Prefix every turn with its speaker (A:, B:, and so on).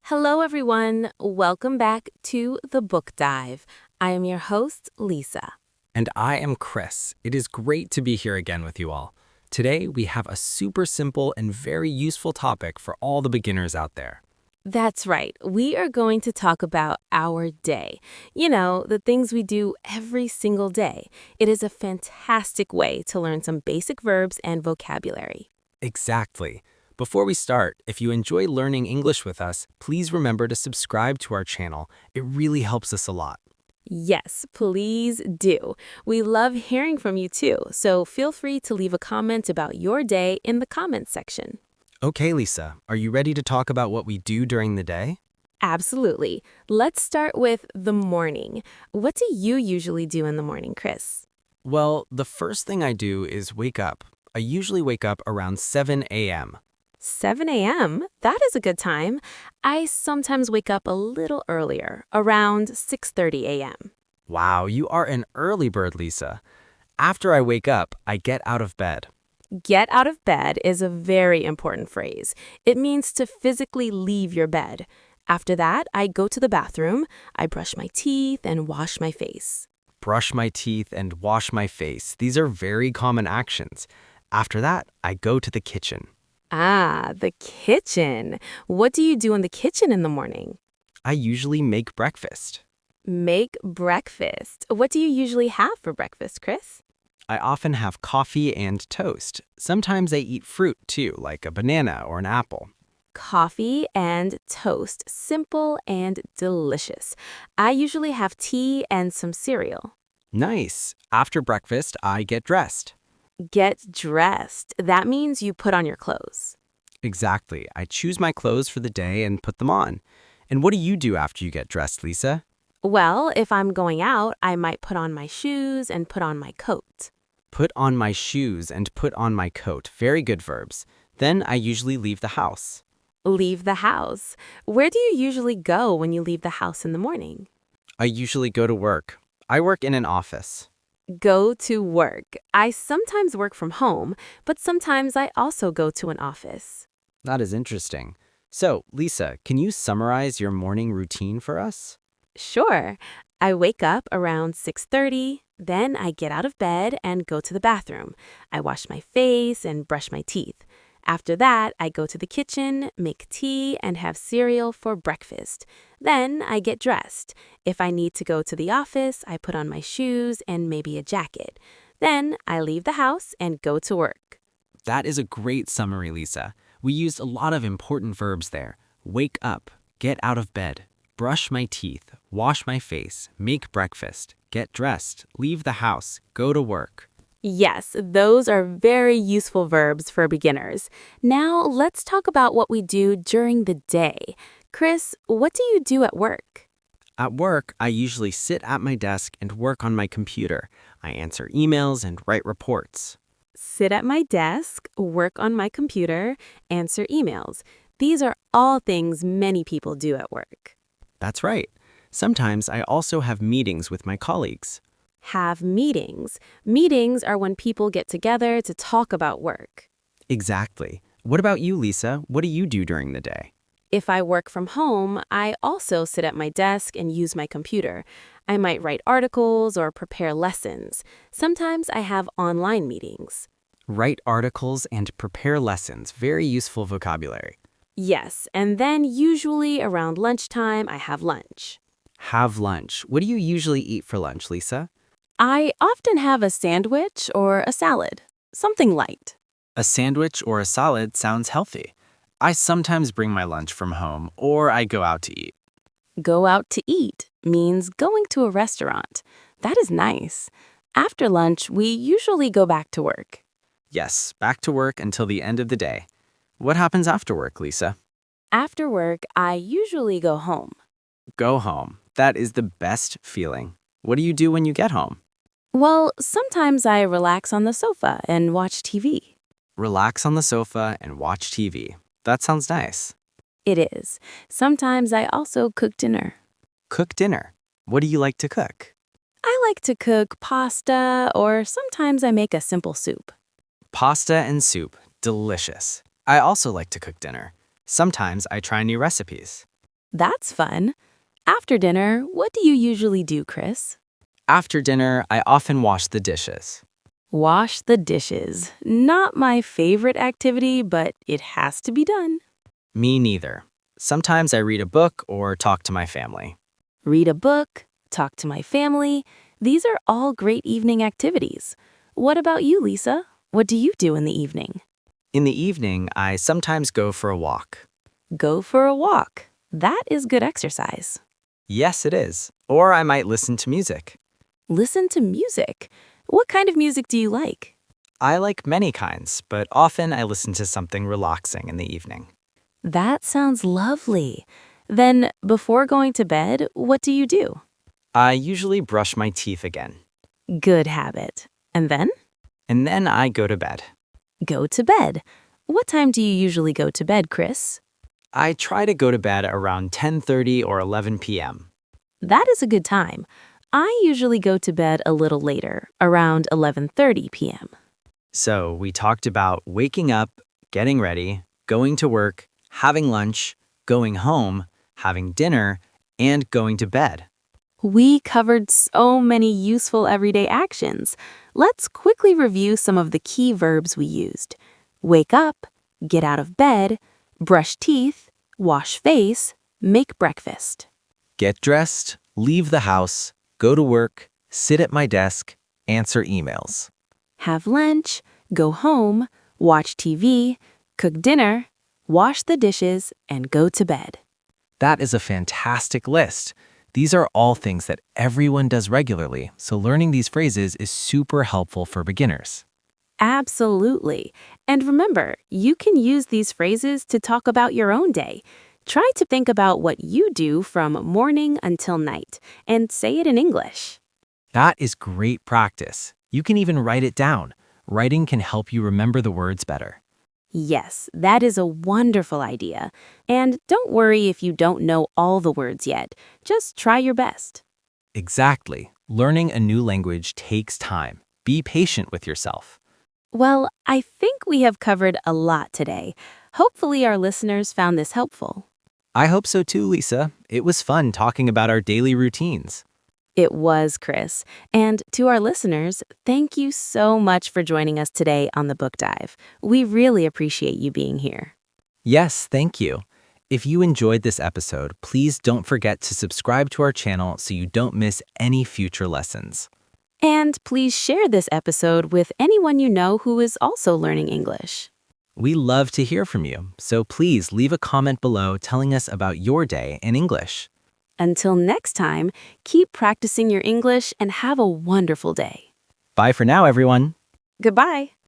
A: Hello, everyone. Welcome back to the Book Dive. I am your host, Lisa.
B: And I am Chris. It is great to be here again with you all. Today, we have a super simple and very useful topic for all the beginners out there.
A: That's right. We are going to talk about our day. You know, the things we do every single day. It is a fantastic way to learn some basic verbs and vocabulary.
B: Exactly. Before we start, if you enjoy learning English with us, please remember to subscribe to our channel. It really helps us a lot.
A: Yes, please do. We love hearing from you too, so feel free to leave a comment about your day in the comments section.
B: Okay, Lisa, are you ready to talk about what we do during the day?
A: Absolutely. Let's start with the morning. What do you usually do in the morning, Chris?
B: Well, the first thing I do is wake up. I usually wake up around 7 a.m.
A: 7 a.m.? That is a good time. I sometimes wake up a little earlier, around 6:30 a.m.
B: Wow, you are an early bird, Lisa. After I wake up, I get out of bed.
A: Get out of bed is a very important phrase. It means to physically leave your bed. After that, I go to the bathroom, I brush my teeth and wash my face.
B: Brush my teeth and wash my face. These are very common actions. After that, I go to the kitchen.
A: Ah, the kitchen. What do you do in the kitchen in the morning?
B: I usually make breakfast.
A: Make breakfast. What do you usually have for breakfast, Chris?
B: I often have coffee and toast. Sometimes I eat fruit too, like a banana or an apple.
A: Coffee and toast. Simple and delicious. I usually have tea and some cereal.
B: Nice. After breakfast, I get dressed.
A: Get dressed. That means you put on your clothes.
B: Exactly. I choose my clothes for the day and put them on. And what do you do after you get dressed, Lisa?
A: Well, if I'm going out, I might put on my shoes and put on my coat.
B: Put on my shoes and put on my coat. Very good verbs. Then I usually leave the house.
A: Leave the house. Where do you usually go when you leave the house in the morning?
B: I usually go to work. I work in an office.
A: Go to work. I sometimes work from home, but sometimes I also go to an office.
B: That is interesting. So, Lisa, can you summarize your morning routine for us?
A: Sure. I wake up around 6:30, then I get out of bed and go to the bathroom. I wash my face and brush my teeth. After that, I go to the kitchen, make tea, and have cereal for breakfast. Then I get dressed. If I need to go to the office, I put on my shoes and maybe a jacket. Then I leave the house and go to work.
B: That is a great summary, Lisa. We used a lot of important verbs there. Wake up, get out of bed, brush my teeth, wash my face, make breakfast, get dressed, leave the house, go to work.
A: Yes, those are very useful verbs for beginners. Now let's talk about what we do during the day. Chris, what do you do at work?
B: At work, I usually sit at my desk and work on my computer. I answer emails and write reports.
A: Sit at my desk, work on my computer, answer emails. These are all things many people do at work.
B: That's right. Sometimes I also have meetings with my colleagues.
A: Have meetings. Meetings are when people get together to talk about work.
B: Exactly. What about you, Lisa? What do you do during the day?
A: If I work from home, I also sit at my desk and use my computer. I might write articles or prepare lessons. Sometimes I have online meetings.
B: Write articles and prepare lessons. Very useful vocabulary.
A: Yes, and then usually around lunchtime, I have lunch.
B: Have lunch. What do you usually eat for lunch, Lisa?
A: I often have a sandwich or a salad, something light.
B: A sandwich or a salad sounds healthy. I sometimes bring my lunch from home or I go out to eat.
A: Go out to eat means going to a restaurant. That is nice. After lunch, we usually go back to work.
B: Yes, back to work until the end of the day. What happens after work, Lisa?
A: After work, I usually go home.
B: Go home. That is the best feeling. What do you do when you get home?
A: Well, sometimes I relax on the sofa and watch TV.
B: Relax on the sofa and watch TV. That sounds nice.
A: It is. Sometimes I also cook dinner.
B: Cook dinner. What do you like to cook?
A: I like to cook pasta or sometimes I make a simple soup.
B: Pasta and soup. Delicious. I also like to cook dinner. Sometimes I try new recipes.
A: That's fun. After dinner, what do you usually do, Chris?
B: After dinner, I often wash the dishes.
A: Wash the dishes. Not my favorite activity, but it has to be done.
B: Me neither. Sometimes I read a book or talk to my family.
A: Read a book, talk to my family. These are all great evening activities. What about you, Lisa? What do you do in the evening?
B: In the evening, I sometimes go for a walk.
A: Go for a walk. That is good exercise.
B: Yes, it is. Or I might listen to music.
A: Listen to music. What kind of music do you like?
B: I like many kinds, but often I listen to something relaxing in the evening.
A: That sounds lovely. Then, before going to bed, what do you do?
B: I usually brush my teeth again.
A: Good habit. And then?
B: And then I go to bed.
A: Go to bed. What time do you usually go to bed, Chris?
B: I try to go to bed around 10:30 or 11 p.m.
A: That is a good time. I usually go to bed a little later, around 11:30 p.m.
B: So we talked about waking up, getting ready, going to work, having lunch, going home, having dinner, and going to bed.
A: We covered so many useful everyday actions. Let's quickly review some of the key verbs we used. Wake up, get out of bed, brush teeth, wash face, make breakfast.
C: Get dressed, leave the house, go to work, sit at my desk, answer emails.
A: Have lunch, go home, watch TV, cook dinner, wash the dishes, and go to bed.
C: That is a fantastic list. These are all things that everyone does regularly, so learning these phrases is super helpful for beginners.
A: Absolutely. And remember, you can use these phrases to talk about your own day. Try to think about what you do from morning until night and say it in English.
C: That is great practice. You can even write it down. Writing can help you remember the words better.
A: Yes, that is a wonderful idea. And don't worry if you don't know all the words yet. Just try your best.
C: Exactly. Learning a new language takes time. Be patient with yourself.
A: Well, I think we have covered a lot today. Hopefully our listeners found this helpful.
C: I hope so too, Lisa. It was fun talking about our daily routines.
A: It was, Chris. And to our listeners, thank you so much for joining us today on the Book Dive. We really appreciate you being here.
C: Yes, thank you. If you enjoyed this episode, please don't forget to subscribe to our channel so you don't miss any future lessons.
A: And please share this episode with anyone you know who is also learning English.
C: We love to hear from you, so please leave a comment below telling us about your day in English.
A: Until next time, keep practicing your English and have a wonderful day.
C: Bye for now, everyone.
A: Goodbye.